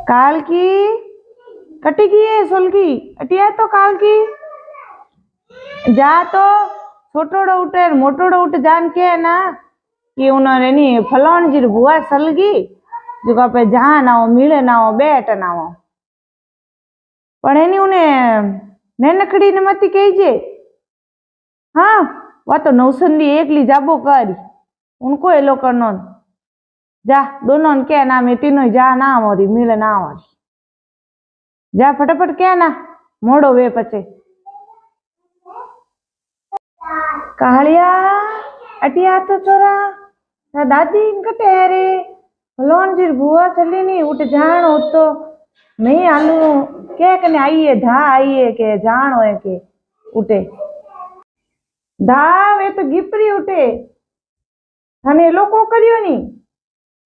काल की कटी की है सोलकी अटिया तो काल की जा तो छोटोड़ो उठे मोटोड़ो उठ जान के ना कि उन्होंने नहीं फलान जी बुआ सलगी जो पे जहाँ ना हो मिले ना हो बैठ ना हो पण एनी उन्हें नैनकड़ी ने मती कहीजे। हाँ वा तो नौसंदी एकली जाबो करी उनको एलो करनो जा दोनों के ना मैं तीनों जा ना मोरी मिले ना मोरी जा फटाफट क्या ना मोड़ो वे पचे कालिया अटिया तो चोरा दादी इनका टेरे फलोन जी बुआ चली नहीं उठ जान हो तो नहीं आलू क्या कने आई है धा आई है के जान हो के उठे धा वे तो गिपरी उठे थाने एलो को करियो नी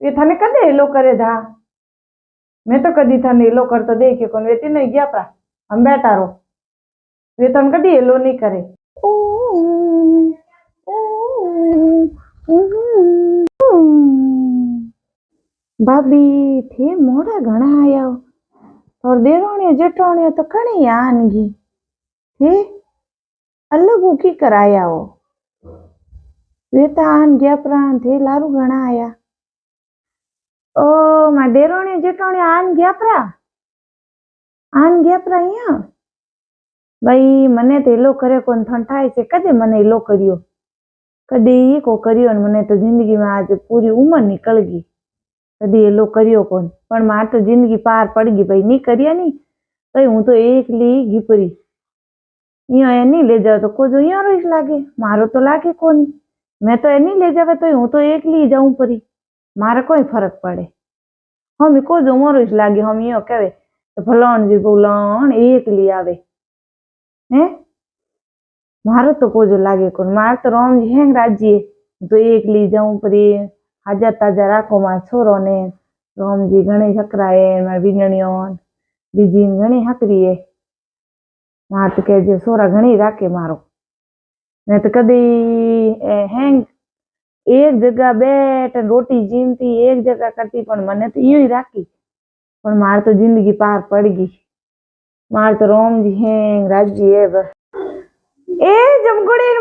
ये थाने कदे एलो करे धा मैं तो कदी थाने एलो करतो देखे कोन वे तीन गया पा हम बैठा रो वे तन कदी एलो नहीं करे भाभी थे मोड़ा घना आया और देरोणे जेठोणे तो कणी आनगी थे अलग की कराया हो वे तो आन गया प्राण थे लारू घना आया ओ मा देरोणे जेठोणे आन गया यहाँ भाई मने तो एलो करे कोन ठंठाई से कदे मने एलो करियो कदे को करियो मने तो जिंदगी में आज पूरी उम्र निकल गई कदी एलो करियो कोन पण मार तो जिंदगी पार पड़ गई भाई नहीं करिया नहीं तो हूँ तो एकली घीपरी यहाँ नहीं ले जाओ तो को जो यहाँ रोइस लागे मारो तो लागे कोनी मैं तो नहीं ले जावे तो हूँ तो एकली जाऊं परी मारे कोई फर्क पड़े हम को जो मोरोइस लागे हम यो कहे तो फलाण जी बोलाण एकली आवे हैं मारो तो को जो लागे कोन मार तो राम जी हैं राजी तो एकली जाऊं परी हाजा ताजा राखो मार छोरो ने राम जी घणे हकराए मार बीजणियो बीजी घणी हकरी है मार तो कह जे सोरा घणी राखे मारो मैं तो कदी हैंग एक जगह बैठ रोटी जीमती एक जगह करती पण मने तो यूं ही राखी पण मार तो जिंदगी पार पड़ गई मार तो राम जी हैंग राजी है बस ए जमकुड़ी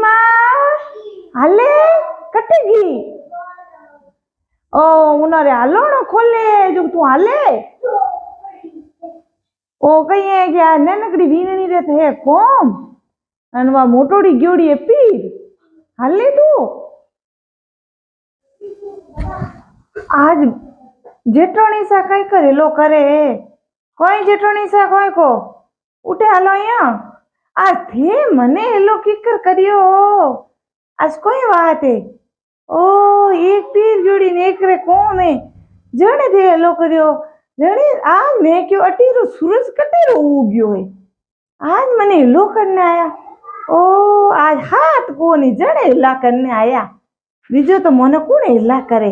मां हाले कटेगी ओ उन्होंने हालोनो खोले जो तू हाले ओ कही है क्या ननकड़ी वीणनी रहते है कोम अनवा मोटोड़ी ग्योड़ी है पीर हाले तू आज जेठोनी सा कई करे लो करे कोई जेठोनी सा कोई को उठे हालो यहाँ आज थे मने एलो किकर करियो आज कोई बात है ओ एक पीर जोड़ी ने एक रे कोम है जने थे एलो करियो जने आज मैं क्यों अटीरो सूरज कटेरो उग्यो है आज मने एलो करने आया ओ आज हाथ को नहीं जने एला करने आया बीजो तो मने कौन एला करे।